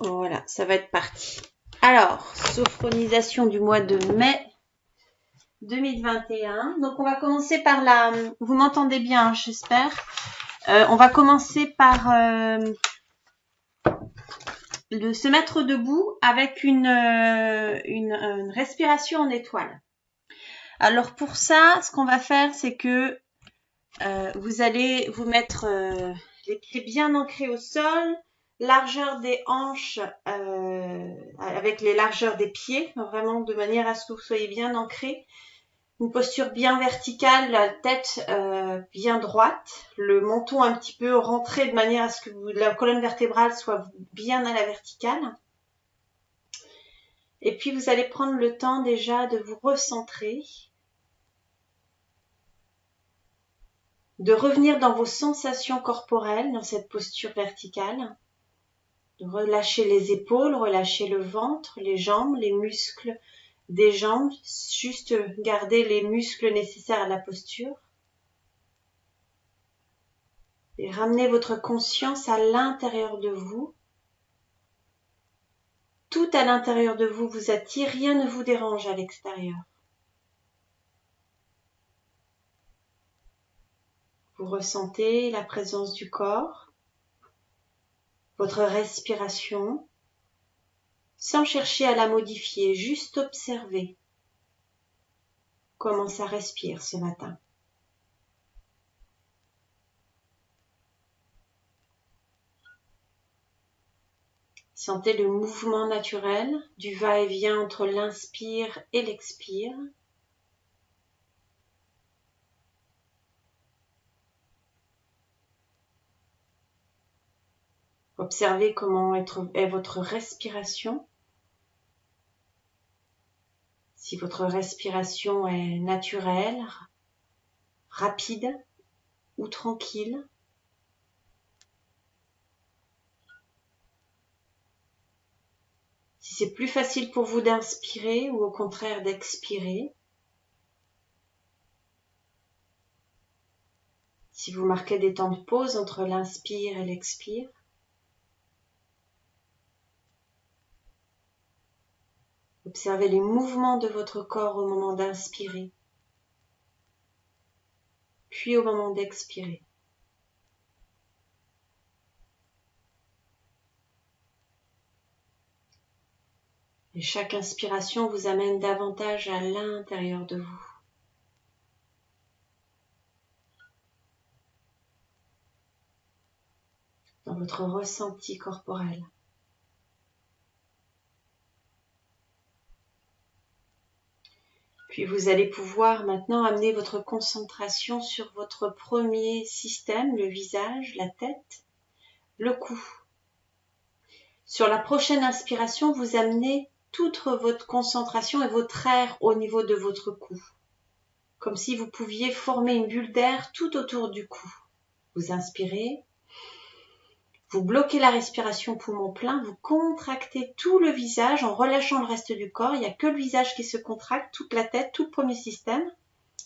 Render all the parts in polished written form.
Voilà, ça va être parti. Alors, sophronisation du mois de mai 2021. Donc, on va commencer par la... Vous m'entendez bien, j'espère. On va commencer par se mettre debout avec une respiration en étoile. Alors, pour ça, ce qu'on va faire, c'est que vous allez vous mettre les pieds bien ancrés au sol, largeur des hanches avec les largeurs des pieds, vraiment de manière à ce que vous soyez bien ancrés. Une posture bien verticale, la tête bien droite, le menton un petit peu rentré de manière à ce que la colonne vertébrale soit bien à la verticale. Et puis vous allez prendre le temps déjà de vous recentrer, de revenir dans vos sensations corporelles, dans cette posture verticale, de relâcher les épaules, relâcher le ventre, les jambes, les muscles des jambes, juste garder les muscles nécessaires à la posture. Et ramenez votre conscience à l'intérieur de vous. Tout à l'intérieur de vous vous attire, rien ne vous dérange à l'extérieur. Vous ressentez la présence du corps, votre respiration, sans chercher à la modifier, juste observer comment ça respire ce matin. Sentez le mouvement naturel du va-et-vient entre l'inspire et l'expire. Observez comment est votre respiration. Si votre respiration est naturelle, rapide ou tranquille. Si c'est plus facile pour vous d'inspirer ou au contraire d'expirer. Si vous marquez des temps de pause entre l'inspire et l'expire. Observez les mouvements de votre corps au moment d'inspirer, puis au moment d'expirer. Et chaque inspiration vous amène davantage à l'intérieur de vous. Dans votre ressenti corporel. Puis vous allez pouvoir maintenant amener votre concentration sur votre premier système, le visage, la tête, le cou. Sur la prochaine inspiration, vous amenez toute votre concentration et votre air au niveau de votre cou. Comme si vous pouviez former une bulle d'air tout autour du cou. Vous inspirez. Vous bloquez la respiration poumon plein, vous contractez tout le visage en relâchant le reste du corps. Il n'y a que le visage qui se contracte, toute la tête, tout le premier système.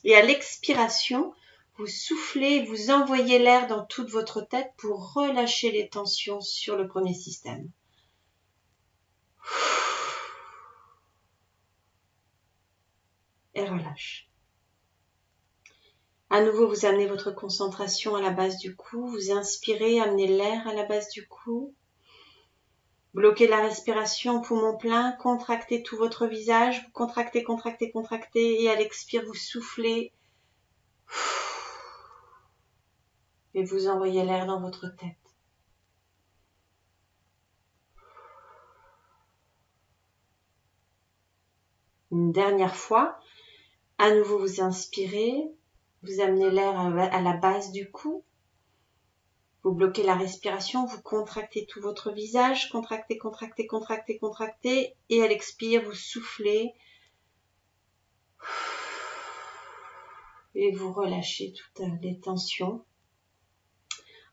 Et à l'expiration, vous soufflez, vous envoyez l'air dans toute votre tête pour relâcher les tensions sur le premier système. Et relâche. À nouveau, vous amenez votre concentration à la base du cou. Vous inspirez, amenez l'air à la base du cou. Bloquez la respiration, poumon plein, contractez tout votre visage. Vous contractez, contractez, contractez. Et à l'expire, vous soufflez. Et vous envoyez l'air dans votre tête. Une dernière fois. À nouveau, vous inspirez. Vous amenez l'air à la base du cou. Vous bloquez la respiration, vous contractez tout votre visage, contractez, contractez, contractez, contractez. Et à l'expire, vous soufflez. Et vous relâchez toutes les tensions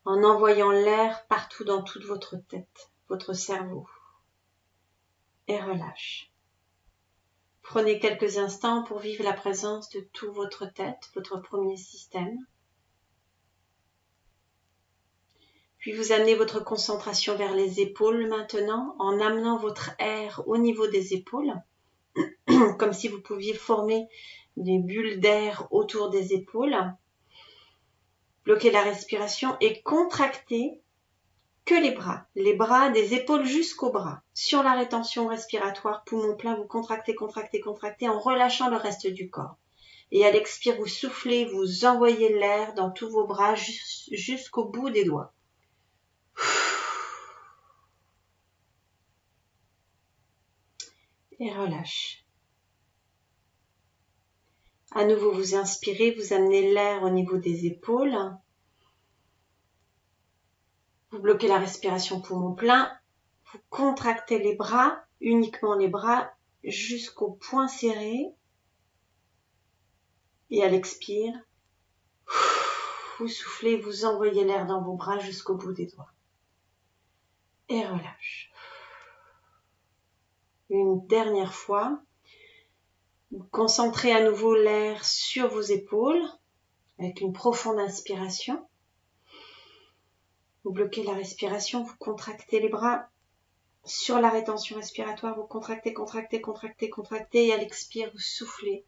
en envoyant l'air partout dans toute votre tête, votre cerveau. Et relâche. Prenez quelques instants pour vivre la présence de toute votre tête, votre premier système. Puis vous amenez votre concentration vers les épaules maintenant, en amenant votre air au niveau des épaules, comme si vous pouviez former des bulles d'air autour des épaules. Bloquez la respiration et contractez que les bras des épaules jusqu'aux bras. Sur la rétention respiratoire, poumon plein, vous contractez, contractez, contractez en relâchant le reste du corps. Et à l'expire, vous soufflez, vous envoyez l'air dans tous vos bras jusqu'au bout des doigts. Et relâche. À nouveau, vous inspirez, vous amenez l'air au niveau des épaules. Vous bloquez la respiration poumon plein. Vous contractez les bras, uniquement les bras, jusqu'au poing serré. Et à l'expire, vous soufflez, vous envoyez l'air dans vos bras jusqu'au bout des doigts. Et relâche. Une dernière fois, vous concentrez à nouveau l'air sur vos épaules avec une profonde inspiration. Vous bloquez la respiration, vous contractez les bras. Sur la rétention respiratoire, vous contractez, contractez, contractez, contractez. Et à l'expire, vous soufflez.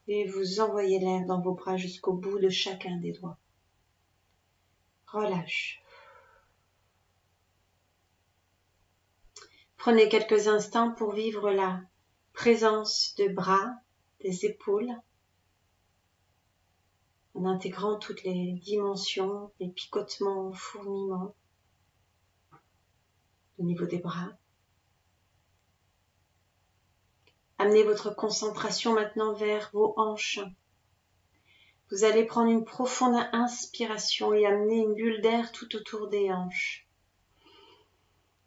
Et vous envoyez l'air dans vos bras jusqu'au bout de chacun des doigts. Relâche. Prenez quelques instants pour vivre la présence de bras, des épaules, en intégrant toutes les dimensions, les picotements, fourmillements au niveau des bras. Amenez votre concentration maintenant vers vos hanches. Vous allez prendre une profonde inspiration et amener une bulle d'air tout autour des hanches.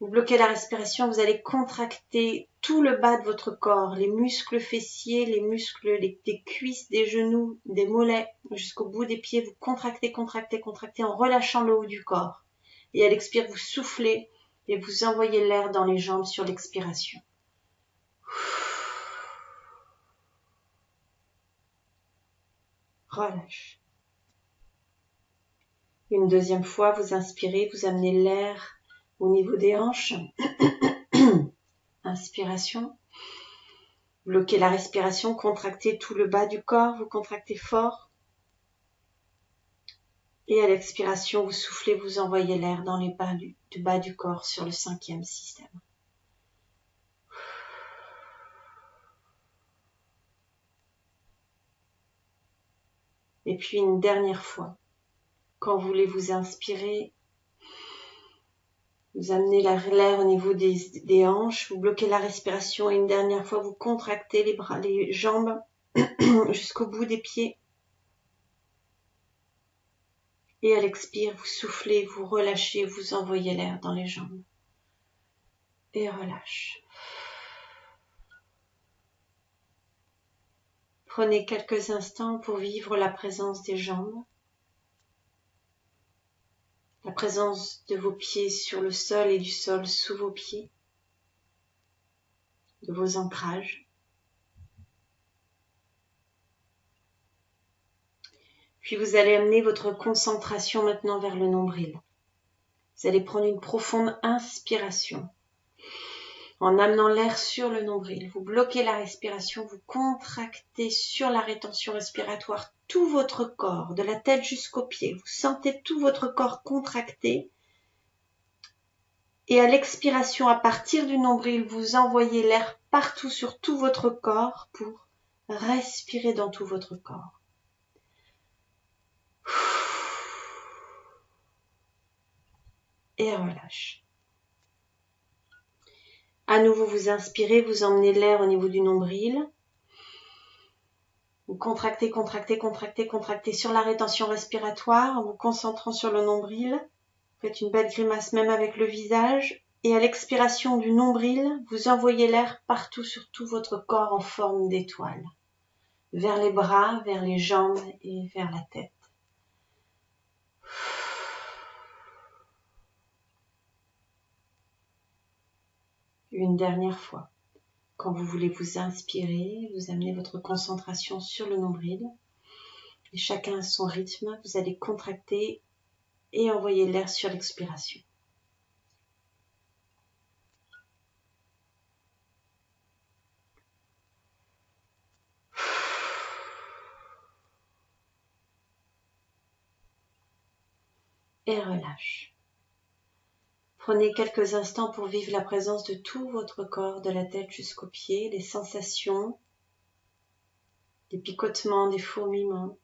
Vous bloquez la respiration, vous allez contracter tout le bas de votre corps, les muscles fessiers, les muscles des cuisses, des genoux, des mollets, jusqu'au bout des pieds. Vous contractez, contractez, contractez en relâchant le haut du corps. Et à l'expire, vous soufflez et vous envoyez l'air dans les jambes sur l'expiration. Relâche. Une deuxième fois, vous inspirez, vous amenez l'air au niveau des hanches. Inspiration. Bloquez la respiration, contractez tout le bas du corps, vous contractez fort. Et à l'expiration, vous soufflez, vous envoyez l'air dans les bas du corps sur le 5e système. Et puis une dernière fois, quand vous voulez vous inspirer, vous amenez l'air au niveau des hanches, vous bloquez la respiration et une dernière fois, vous contractez les bras, les jambes jusqu'au bout des pieds. Et à l'expire, vous soufflez, vous relâchez, vous envoyez l'air dans les jambes. Et relâche. Prenez quelques instants pour vivre la présence des jambes. La présence de vos pieds sur le sol et du sol sous vos pieds. De vos ancrages. Puis vous allez amener votre concentration maintenant vers le nombril. Vous allez prendre une profonde inspiration en amenant l'air sur le nombril. Vous bloquez la respiration, vous contractez sur la rétention respiratoire tout votre corps, de la tête jusqu'aux pieds. Vous sentez tout votre corps contracté. Et à l'expiration, à partir du nombril, vous envoyez l'air partout sur tout votre corps pour respirer dans tout votre corps. Et relâche. À nouveau, vous inspirez, vous emmenez l'air au niveau du nombril. Vous contractez, contractez, contractez, contractez sur la rétention respiratoire en vous concentrant sur le nombril. Vous faites une belle grimace même avec le visage. Et à l'expiration du nombril, vous envoyez l'air partout sur tout votre corps en forme d'étoile. Vers les bras, vers les jambes et vers la tête. Une dernière fois. Quand vous voulez vous inspirer, vous amenez votre concentration sur le nombril. Et chacun à son rythme, vous allez contracter et envoyez l'air sur l'expiration. Et relâche. Prenez quelques instants pour vivre la présence de tout votre corps, de la tête jusqu'aux pieds, les sensations, des picotements, des fourmillements.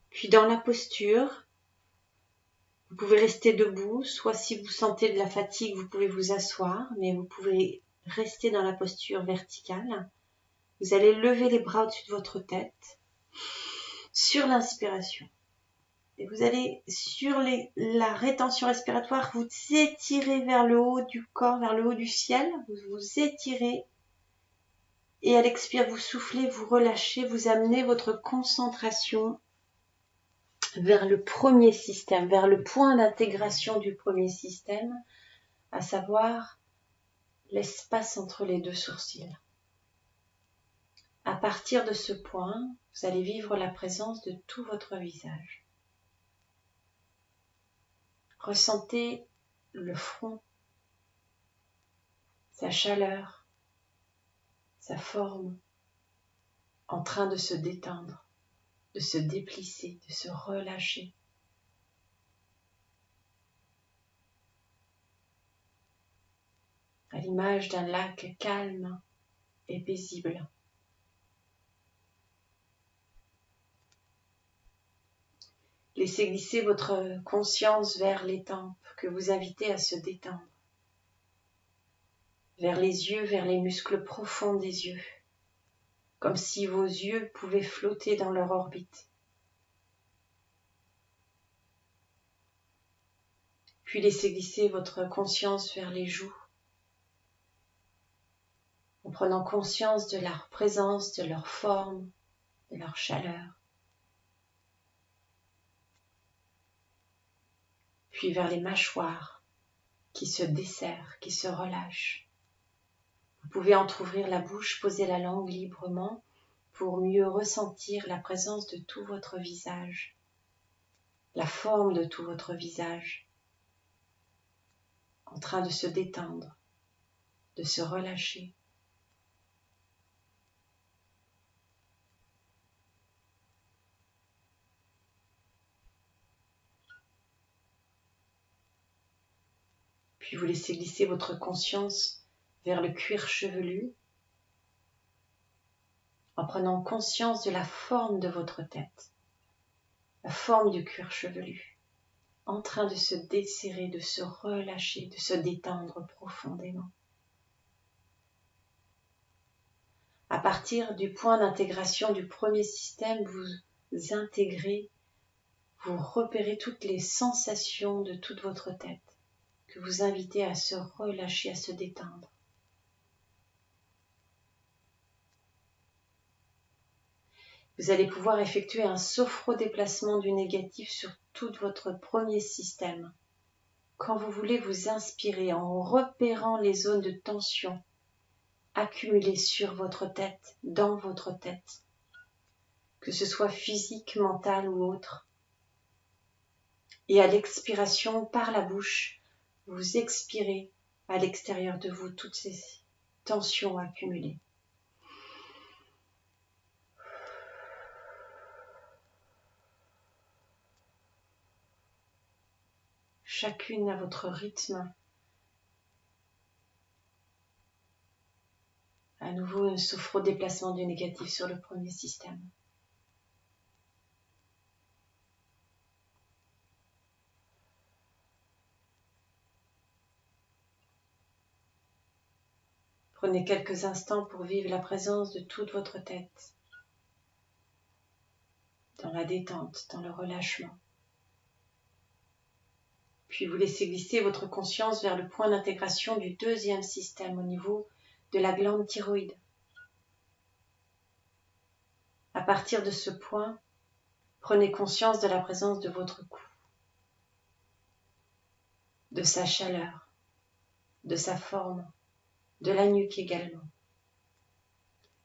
Puis dans la posture, vous pouvez rester debout, soit si vous sentez de la fatigue, vous pouvez vous asseoir, mais vous pouvez rester dans la posture verticale. Vous allez lever les bras au-dessus de votre tête sur l'inspiration. Et vous allez, sur la rétention respiratoire, vous étirez vers le haut du corps, vers le haut du ciel. Vous vous étirez. Et à l'expire, vous soufflez, vous relâchez, vous amenez votre concentration vers le premier système, vers le point d'intégration du premier système, à savoir l'espace entre les deux sourcils. À partir de ce point, vous allez vivre la présence de tout votre visage. Ressentez le front, sa chaleur, sa forme, en train de se détendre, de se déplisser, de se relâcher. À l'image d'un lac calme et paisible. Laissez glisser votre conscience vers les tempes que vous invitez à se détendre. Vers les yeux, vers les muscles profonds des yeux. Comme si vos yeux pouvaient flotter dans leur orbite. Puis laissez glisser votre conscience vers les joues. En prenant conscience de leur présence, de leur forme, de leur chaleur. Puis vers les mâchoires qui se desserrent, qui se relâchent. Vous pouvez entrouvrir la bouche, poser la langue librement pour mieux ressentir la présence de tout votre visage, la forme de tout votre visage, en train de se détendre, de se relâcher. Puis vous laissez glisser votre conscience vers le cuir chevelu en prenant conscience de la forme de votre tête, la forme du cuir chevelu, en train de se desserrer, de se relâcher, de se détendre profondément. À partir du point d'intégration du premier système, vous intégrez, vous repérez toutes les sensations de toute votre tête que vous invitez à se relâcher, à se détendre. Vous allez pouvoir effectuer un sophro-déplacement du négatif sur tout votre premier système. Quand vous voulez vous inspirer en repérant les zones de tension accumulées sur votre tête, dans votre tête, que ce soit physique, mentale ou autre. Et à l'expiration par la bouche, vous expirez à l'extérieur de vous toutes ces tensions accumulées. Chacune à votre rythme. À nouveau, un sophro-déplacement du négatif sur le premier système. Prenez quelques instants pour vivre la présence de toute votre tête, dans la détente, dans le relâchement. Puis vous laissez glisser votre conscience vers le point d'intégration du deuxième système au niveau de la glande thyroïde. À partir de ce point, prenez conscience de la présence de votre cou, de sa chaleur, de sa forme, de la nuque également.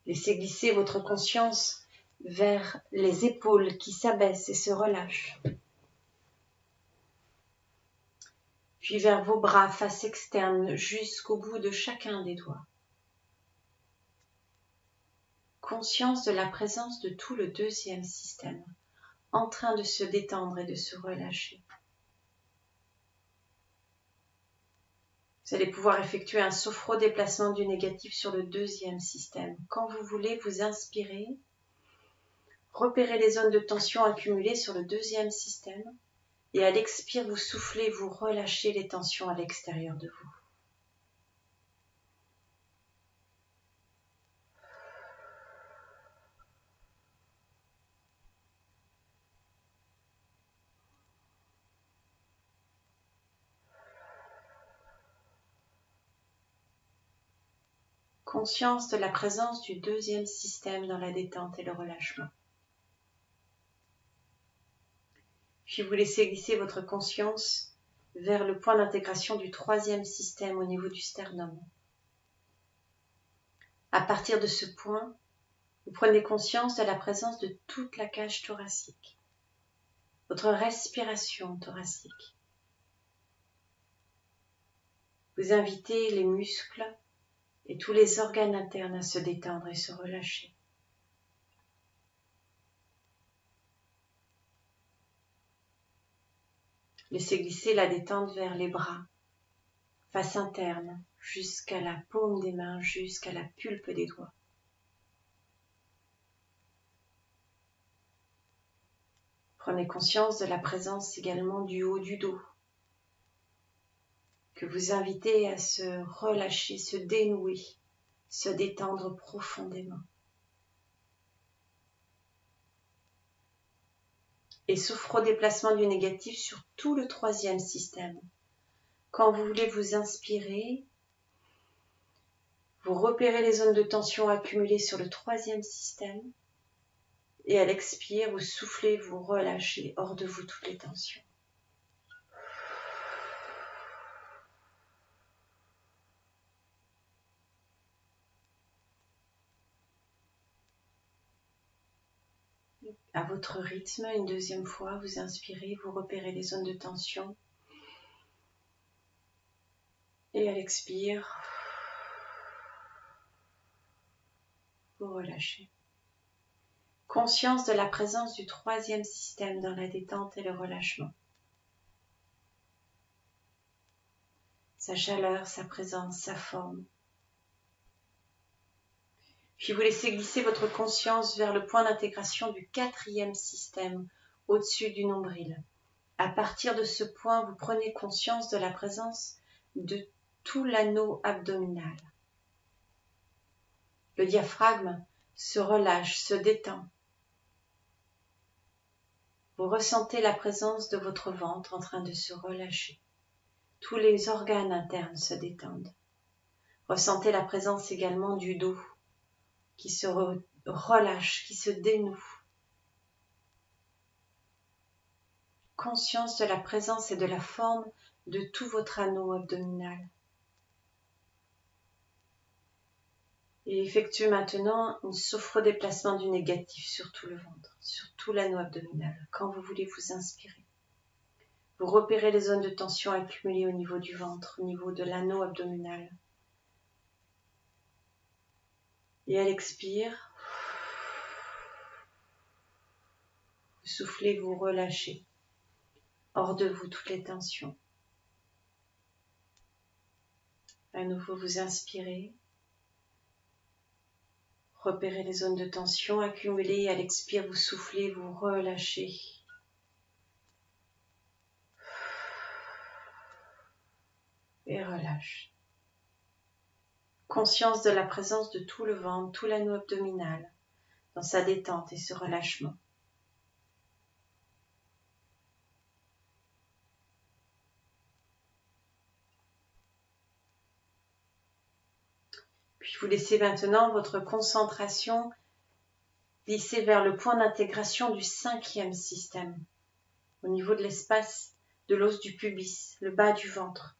Laissez glisser votre conscience vers les épaules qui s'abaissent et se relâchent. Puis vers vos bras, face externe, jusqu'au bout de chacun des doigts. Conscience de la présence de tout le deuxième système, en train de se détendre et de se relâcher. Vous allez pouvoir effectuer un sophro-déplacement du négatif sur le deuxième système. Quand vous voulez, vous inspirez, repérez les zones de tension accumulées sur le deuxième système et à l'expire, vous soufflez, vous relâchez les tensions à l'extérieur de vous. Conscience de la présence du deuxième système dans la détente et le relâchement. Puis vous laissez glisser votre conscience vers le point d'intégration du troisième système au niveau du sternum. À partir de ce point, vous prenez conscience de la présence de toute la cage thoracique, votre respiration thoracique. Vous invitez les muscles et tous les organes internes à se détendre et se relâcher. Laissez glisser la détente vers les bras, face interne, jusqu'à la paume des mains, jusqu'à la pulpe des doigts. Prenez conscience de la présence également du haut du dos, que vous invitez à se relâcher, se dénouer, se détendre profondément. Et sophro-déplacement du négatif sur tout le troisième système. Quand vous voulez vous inspirer, vous repérez les zones de tension accumulées sur le troisième système et à l'expire, vous soufflez, vous relâchez hors de vous toutes les tensions. À votre rythme, une deuxième fois, vous inspirez, vous repérez les zones de tension et à l'expire, vous relâchez. Conscience de la présence du troisième système dans la détente et le relâchement. Sa chaleur, sa présence, sa forme. Puis vous laissez glisser votre conscience vers le point d'intégration du quatrième système, au-dessus du nombril. À partir de ce point, vous prenez conscience de la présence de tout l'anneau abdominal. Le diaphragme se relâche, se détend. Vous ressentez la présence de votre ventre en train de se relâcher. Tous les organes internes se détendent. Ressentez la présence également du dos qui se relâche, qui se dénoue. Conscience de la présence et de la forme de tout votre anneau abdominal. Et effectuez maintenant un sophro-déplacement du négatif sur tout le ventre, sur tout l'anneau abdominal, quand vous voulez vous inspirer. Vous repérez les zones de tension accumulées au niveau du ventre, au niveau de l'anneau abdominal. Et à l'expire, vous soufflez, vous relâchez. Hors de vous toutes les tensions. À nouveau, vous inspirez. Repérez les zones de tension accumulées et à l'expire, vous soufflez, vous relâchez. Et relâche. Conscience de la présence de tout le ventre, tout l'anneau abdominal, dans sa détente et ce relâchement. Puis vous laissez maintenant votre concentration glisser vers le point d'intégration du cinquième système, au niveau de l'espace de l'os du pubis, le bas du ventre.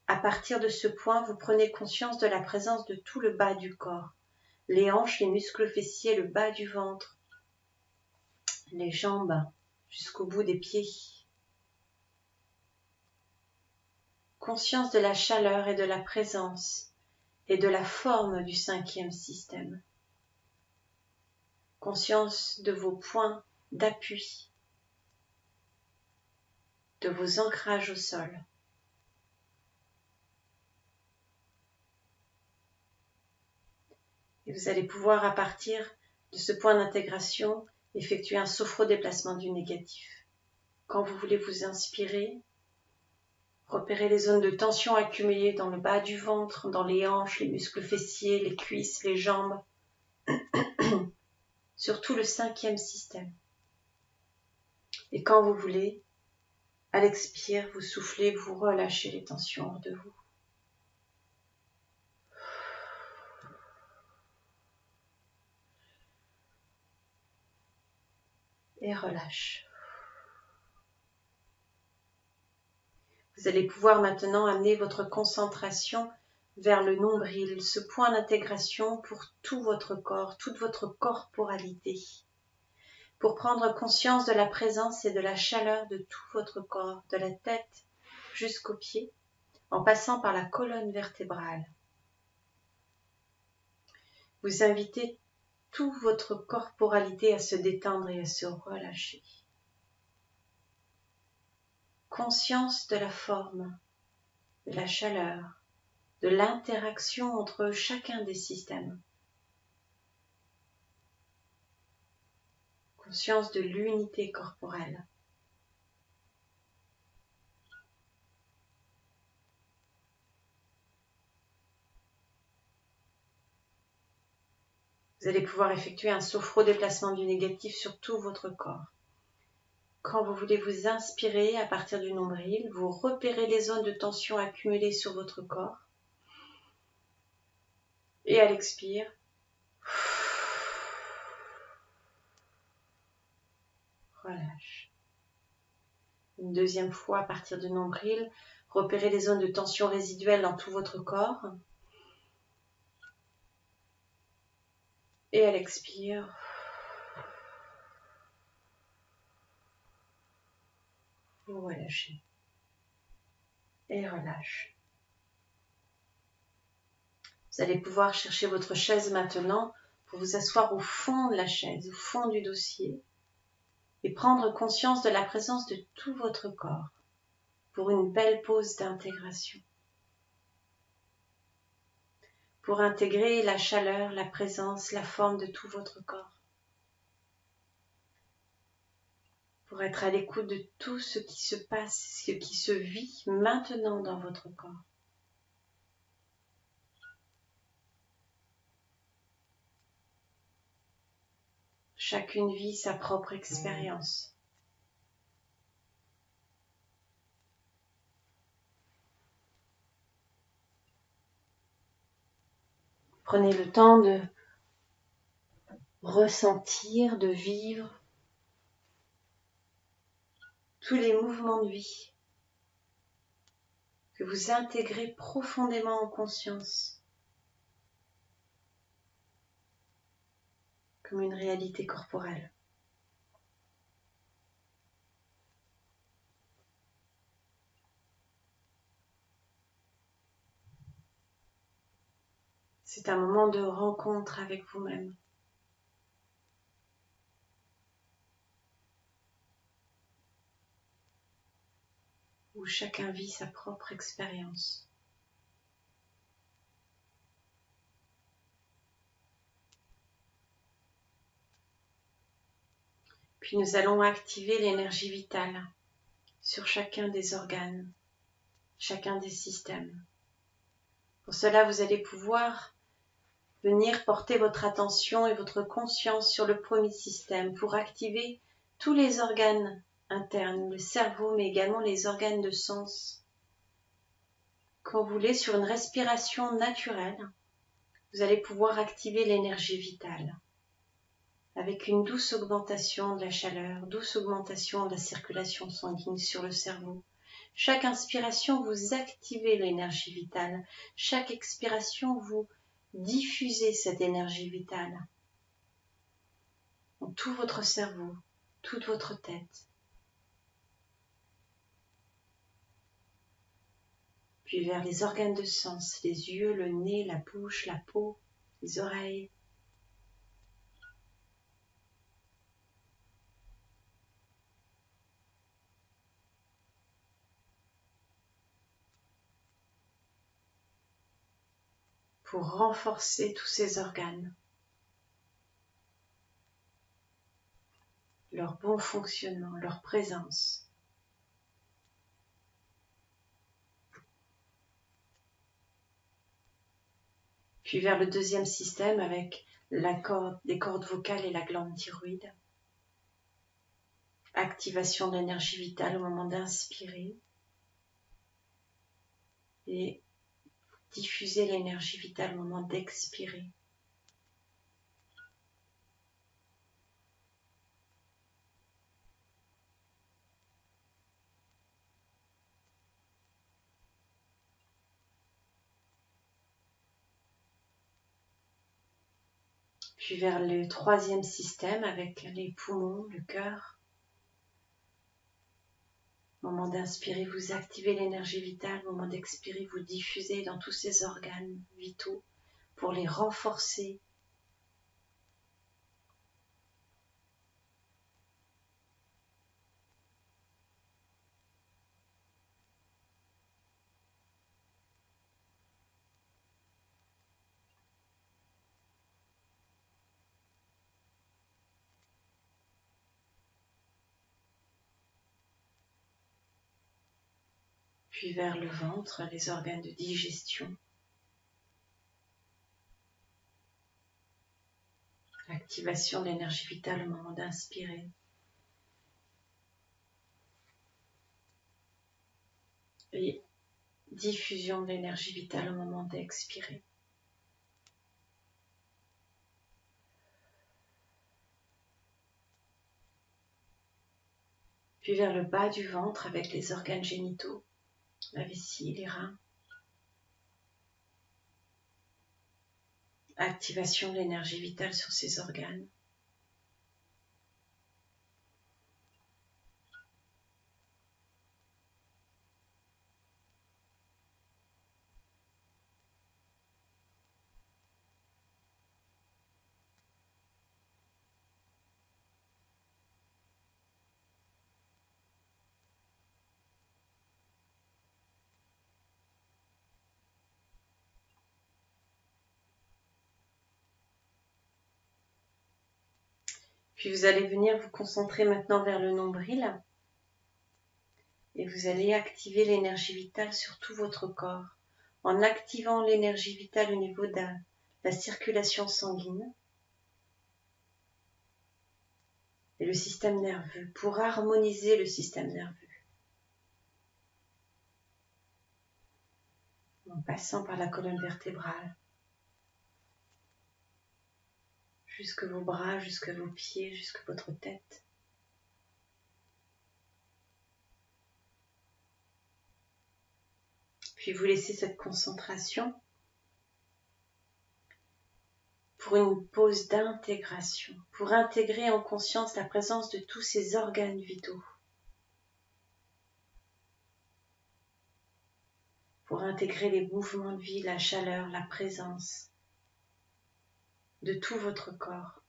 À partir de ce point, vous prenez conscience de la présence de tout le bas du corps, les hanches, les muscles fessiers, le bas du ventre, les jambes jusqu'au bout des pieds. Conscience de la chaleur et de la présence et de la forme du cinquième système. Conscience de vos points d'appui, de vos ancrages au sol. Et vous allez pouvoir, à partir de ce point d'intégration, effectuer un sophro-déplacement du négatif. Quand vous voulez vous inspirer, repérez les zones de tension accumulées dans le bas du ventre, dans les hanches, les muscles fessiers, les cuisses, les jambes, surtout le cinquième système. Et quand vous voulez, à l'expire, vous soufflez, vous relâchez les tensions hors de vous. Et relâche. Vous allez pouvoir maintenant amener votre concentration vers le nombril, ce point d'intégration pour tout votre corps, toute votre corporalité, pour prendre conscience de la présence et de la chaleur de tout votre corps, de la tête jusqu'aux pieds, en passant par la colonne vertébrale. Vous invitez toute votre corporalité à se détendre et à se relâcher. Conscience de la forme, de la chaleur, de l'interaction entre chacun des systèmes. Conscience de l'unité corporelle. Vous allez pouvoir effectuer un sophro-déplacement du négatif sur tout votre corps. Quand vous voulez vous inspirer à partir du nombril, vous repérez les zones de tension accumulées sur votre corps. Et à l'expire, relâche. Une deuxième fois à partir du nombril, repérez les zones de tension résiduelles dans tout votre corps. Et à l'expire, vous relâchez. Et relâche. Vous allez pouvoir chercher votre chaise maintenant pour vous asseoir au fond de la chaise, au fond du dossier, et prendre conscience de la présence de tout votre corps pour une belle pause d'intégration. Pour intégrer la chaleur, la présence, la forme de tout votre corps. Pour être à l'écoute de tout ce qui se passe, ce qui se vit maintenant dans votre corps. Chacune vit sa propre expérience. Prenez le temps de ressentir, de vivre tous les mouvements de vie que vous intégrez profondément en conscience comme une réalité corporelle. C'est un moment de rencontre avec vous-même. Où chacun vit sa propre expérience. Puis nous allons activer l'énergie vitale sur chacun des organes, chacun des systèmes. Pour cela, vous allez pouvoir venir porter votre attention et votre conscience sur le premier système pour activer tous les organes internes, le cerveau, mais également les organes de sens. Quand vous voulez, sur une respiration naturelle, vous allez pouvoir activer l'énergie vitale avec une douce augmentation de la chaleur, douce augmentation de la circulation sanguine sur le cerveau. Chaque inspiration, vous activez l'énergie vitale. Chaque expiration, vous diffusez cette énergie vitale dans tout votre cerveau, toute votre tête. Puis vers les organes de sens, les yeux, le nez, la bouche, la peau, les oreilles. Pour renforcer tous ces organes, leur bon fonctionnement, leur présence. Puis vers le deuxième système avec les cordes vocales et la glande thyroïde. Activation de l'énergie vitale au moment d'inspirer et diffuser l'énergie vitale au moment d'expirer. Puis vers le troisième système avec les poumons, le cœur. Au moment d'inspirer, vous activez l'énergie vitale. Au moment d'expirer, vous diffusez dans tous ces organes vitaux pour les renforcer. Puis vers le ventre, les organes de digestion. Activation de l'énergie vitale au moment d'inspirer. Et diffusion de l'énergie vitale au moment d'expirer. Puis vers le bas du ventre avec les organes génitaux, la vessie, les reins. Activation de l'énergie vitale sur ces organes. Puis vous allez venir vous concentrer maintenant vers le nombril et vous allez activer l'énergie vitale sur tout votre corps en activant l'énergie vitale au niveau de la circulation sanguine et le système nerveux pour harmoniser le système nerveux en passant par la colonne vertébrale jusque vos bras, jusque vos pieds, jusque votre tête. Puis vous laissez cette concentration pour une pause d'intégration, pour intégrer en conscience la présence de tous ces organes vitaux, pour intégrer les mouvements de vie, la chaleur, la présence de tout votre corps,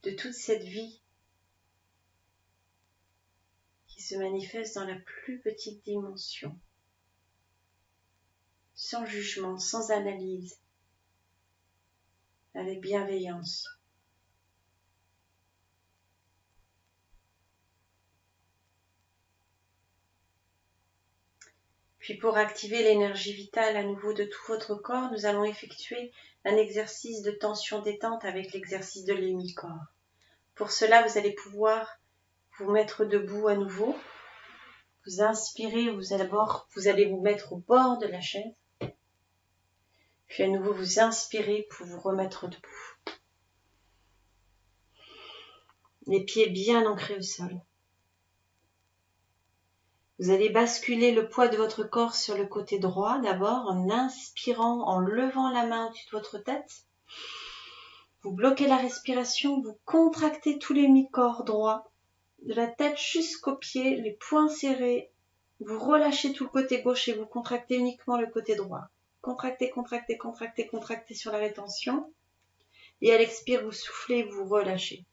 de toute cette vie qui se manifeste dans la plus petite dimension, sans jugement, sans analyse, avec bienveillance. Puis pour activer l'énergie vitale à nouveau de tout votre corps, nous allons effectuer un exercice de tension-détente avec l'exercice de l'hémicorps. Pour cela, vous allez pouvoir vous mettre debout à nouveau. Vous inspirez, vous allez vous mettre au bord de la chaise. Puis à nouveau, vous inspirez pour vous remettre debout. Les pieds bien ancrés au sol. Vous allez basculer le poids de votre corps sur le côté droit d'abord en inspirant, en levant la main au-dessus de votre tête. Vous bloquez la respiration, vous contractez tous les mi-corps droits, de la tête jusqu'aux pieds, les poings serrés. Vous relâchez tout le côté gauche et vous contractez uniquement le côté droit. Contractez, contractez, contractez, contractez sur la rétention. Et à l'expire, vous soufflez, vous relâchez.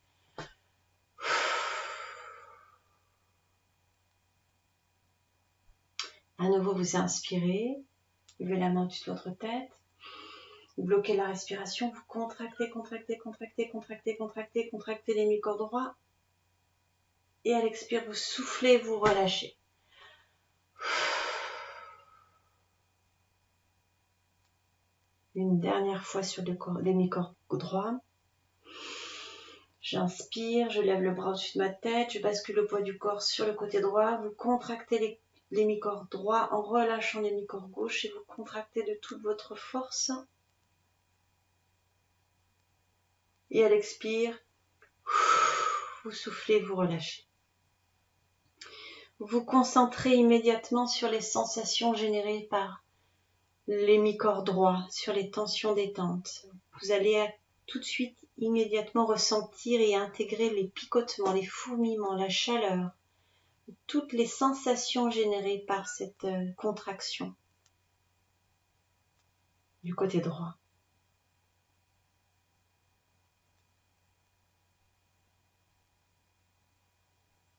À nouveau, vous inspirez. Levez la main au-dessus de votre tête. Vous bloquez la respiration. Vous contractez, contractez, contractez, contractez, contractez, contractez les mi-corps droits. Et à l'expire, vous soufflez, vous relâchez. Une dernière fois sur les mi-corps droits. J'inspire, je lève le bras au-dessus de ma tête, je bascule le poids du corps sur le côté droit. Vous contractez les mi-corps droits en relâchant les mi-corps gauches et vous contractez de toute votre force. Et à l'expire, vous soufflez, vous relâchez. Vous vous concentrez immédiatement sur les sensations générées par les mi-corps droits, sur les tensions détentes. Vous allez tout de suite, immédiatement ressentir et intégrer les picotements, les fourmillements, la chaleur, toutes les sensations générées par cette contraction du côté droit.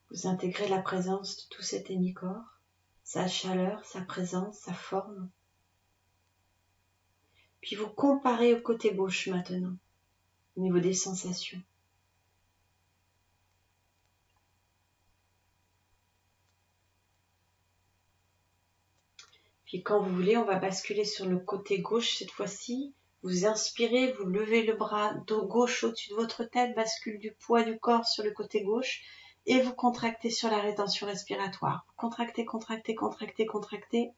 Vous intégrez la présence de tout cet hémicorps, sa chaleur, sa présence, sa forme. Puis vous comparez au côté gauche maintenant, au niveau des sensations. Puis quand vous voulez, on va basculer sur le côté gauche cette fois-ci. Vous inspirez, vous levez le bras gauche au-dessus de votre tête, bascule du poids du corps sur le côté gauche et vous contractez sur la rétention respiratoire. Contractez, contractez, contractez, contractez.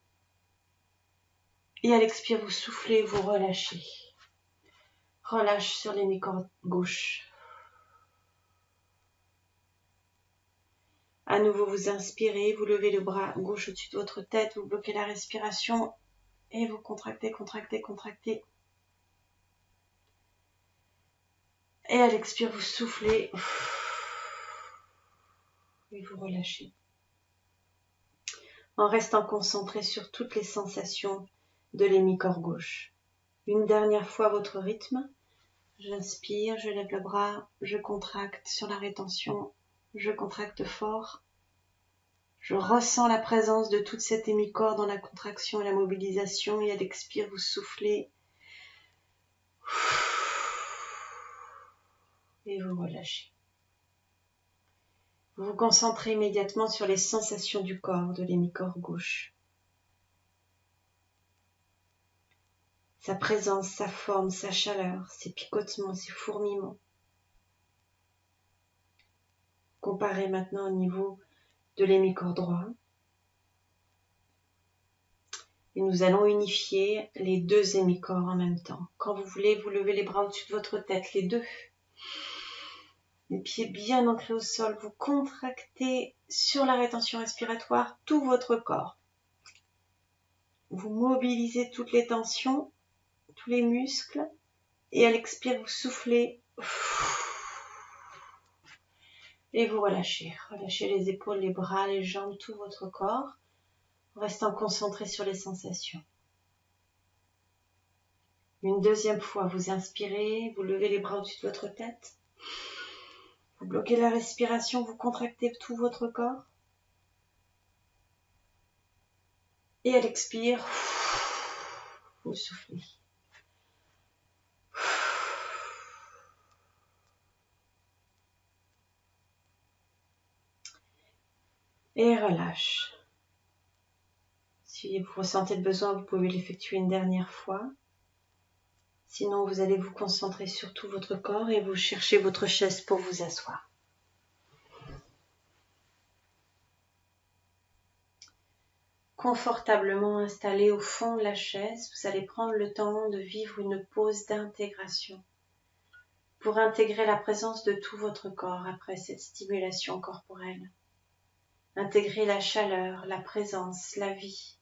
Et à l'expire, vous soufflez, vous relâchez. Relâche sur les mi-corps gauche. À nouveau, vous inspirez, vous levez le bras gauche au-dessus de votre tête, vous bloquez la respiration et vous contractez, contractez, contractez. Et à l'expire, vous soufflez et vous relâchez. En restant concentré sur toutes les sensations de l'hémicorps gauche. Une dernière fois votre rythme. J'inspire, je lève le bras, je contracte sur la rétention, je contracte fort. Je ressens la présence de toute cet hémicorps dans la contraction et la mobilisation. Et à l'expire, vous soufflez. Et vous relâchez. Vous vous concentrez immédiatement sur les sensations du corps, de l'hémicorps gauche. Sa présence, sa forme, sa chaleur, ses picotements, ses fourmillements. Comparez maintenant au niveau de l'hémicorps droit. Et nous allons unifier les deux hémicorps en même temps. Quand vous voulez, vous levez les bras au-dessus de votre tête, les deux. Les pieds bien ancrés au sol, vous contractez sur la rétention respiratoire tout votre corps. Vous mobilisez toutes les tensions, tous les muscles, et à l'expire, vous soufflez. Et vous relâchez. Relâchez les épaules, les bras, les jambes, tout votre corps, en restant concentré sur les sensations. Une deuxième fois, vous inspirez, vous levez les bras au-dessus de votre tête. Vous bloquez la respiration, vous contractez tout votre corps. Et à l'expire, vous soufflez. Et relâche. Si vous ressentez le besoin, vous pouvez l'effectuer une dernière fois. Sinon, vous allez vous concentrer sur tout votre corps et vous cherchez votre chaise pour vous asseoir. Confortablement installé au fond de la chaise, vous allez prendre le temps de vivre une pause d'intégration pour intégrer la présence de tout votre corps après cette stimulation corporelle. Intégrer la chaleur, la présence, la vie,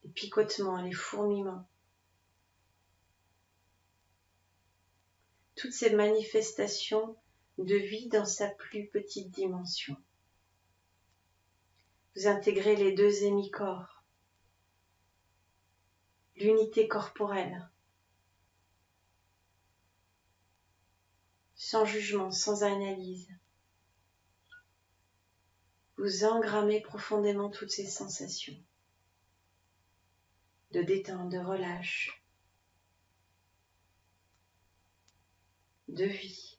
les picotements, les fourmillements. toutes ces manifestations de vie dans sa plus petite dimension. Vous intégrez les deux hémicorps, l'unité corporelle, sans jugement, sans analyse. Vous engrammez profondément toutes ces sensations de détente, de relâche, de vie.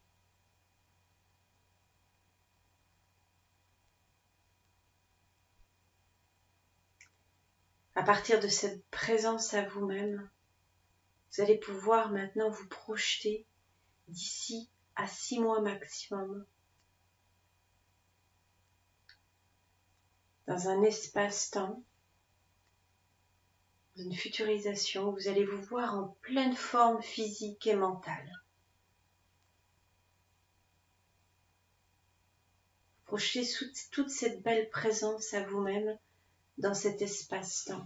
À partir de cette présence à vous-même, vous allez pouvoir maintenant vous projeter d'ici à 6 mois maximum dans un espace-temps, dans une futurisation où vous allez vous voir en pleine forme physique et mentale. Projetez toute cette belle présence à vous-même dans cet espace-temps.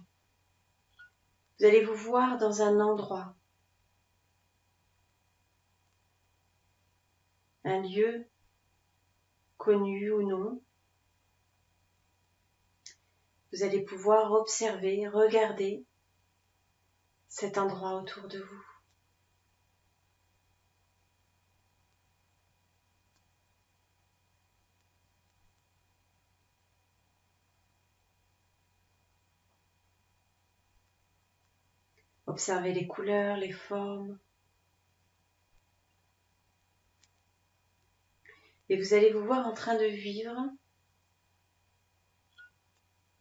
Vous allez vous voir dans un endroit, un lieu connu ou non. Vous allez pouvoir observer, regarder cet endroit autour de vous. Observez les couleurs, les formes. Et vous allez vous voir en train de vivre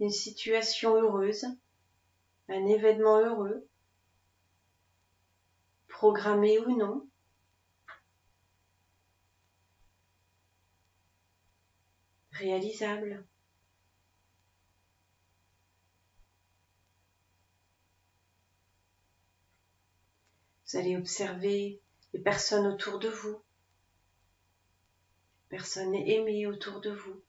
une situation heureuse, un événement heureux, programmé ou non, réalisable. Vous allez observer les personnes autour de vous, les personnes aimées autour de vous.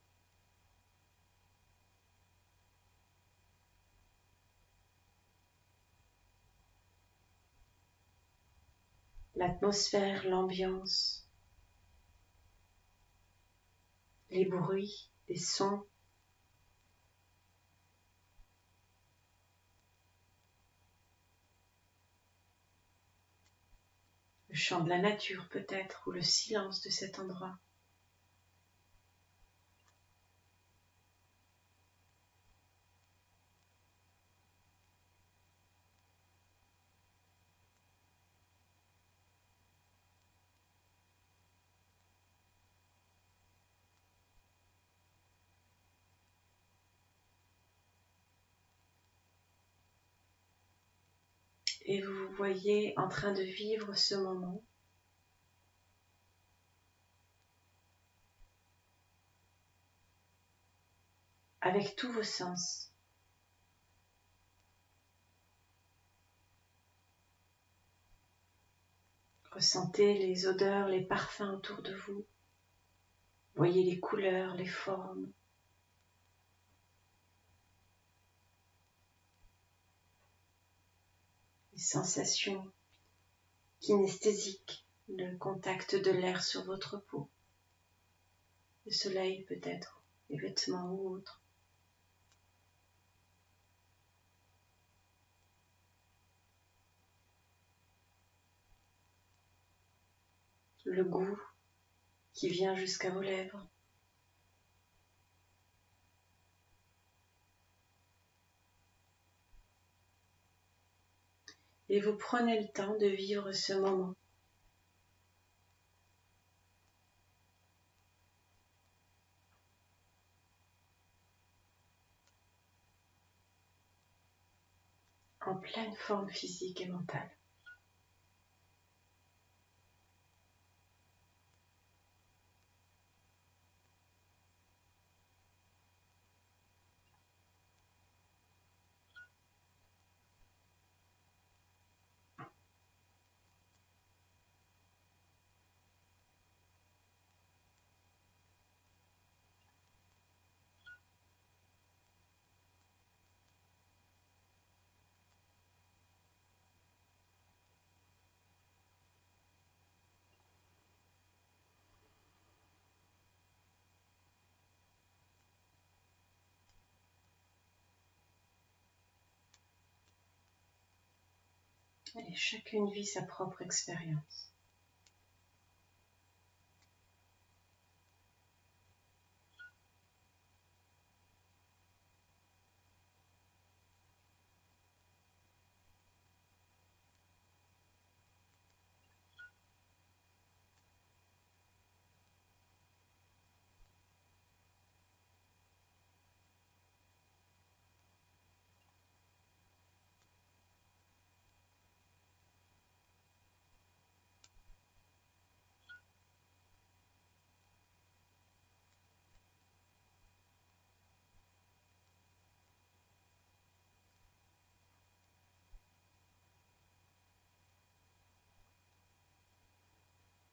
L'atmosphère, l'ambiance, les bruits, les sons. Le chant de la nature peut-être, ou le silence de cet endroit. Et vous vous voyez en train de vivre ce moment. Avec tous vos sens. Ressentez les odeurs, les parfums autour de vous. Voyez les couleurs, les formes. Les sensations kinesthésiques, le contact de l'air sur votre peau. Le soleil peut-être, les vêtements ou autres. Le goût qui vient jusqu'à vos lèvres. Et vous prenez le temps de vivre ce moment. En pleine forme physique et mentale. Et chacune vit sa propre expérience.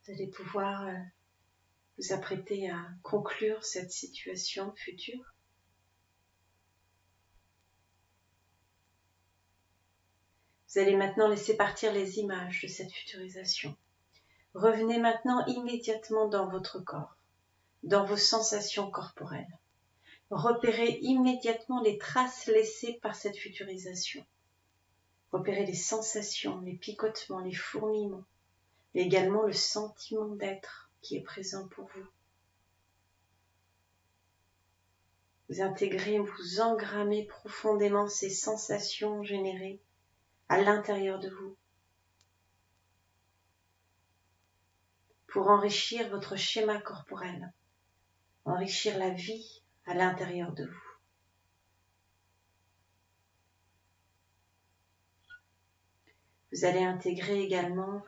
Vous allez pouvoir vous apprêter à conclure cette situation future. Vous allez maintenant laisser partir les images de cette futurisation. Revenez maintenant immédiatement dans votre corps, dans vos sensations corporelles. Repérez immédiatement les traces laissées par cette futurisation. Repérez les sensations, les picotements, les fourmillements, mais également le sentiment d'être qui est présent pour vous. Vous intégrez, vous engrammez profondément ces sensations générées à l'intérieur de vous pour enrichir votre schéma corporel, enrichir la vie à l'intérieur de vous. Vous allez intégrer également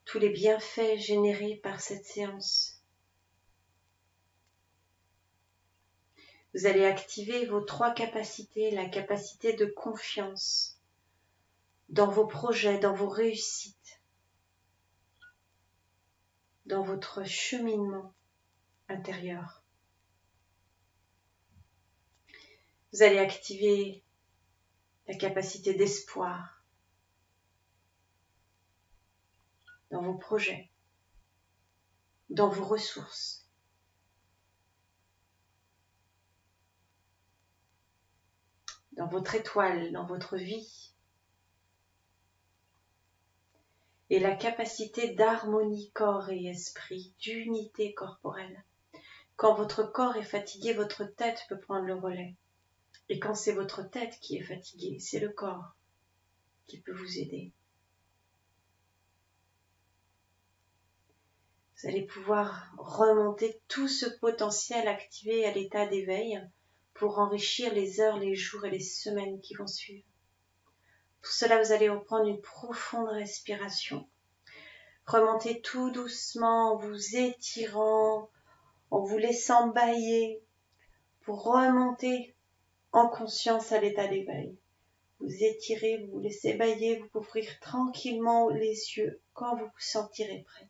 tous les bienfaits générés par cette séance. Vous allez activer vos 3 capacités, la capacité de confiance dans vos projets, dans vos réussites, dans votre cheminement intérieur. Vous allez activer la capacité d'espoir dans vos projets, dans vos ressources. Dans votre étoile, dans votre vie. Et la capacité d'harmonie corps et esprit, d'unité corporelle. Quand votre corps est fatigué, votre tête peut prendre le relais. Et quand c'est votre tête qui est fatiguée, c'est le corps qui peut vous aider. Vous allez pouvoir remonter tout ce potentiel activé à l'état d'éveil pour enrichir les heures, les jours et les semaines qui vont suivre. Pour cela, vous allez reprendre une profonde respiration. Remontez tout doucement en vous étirant, en vous laissant bâiller pour remonter en conscience à l'état d'éveil. Vous étirez, vous vous laissez bâiller, vous pouvez ouvrir tranquillement les yeux quand vous vous sentirez prête.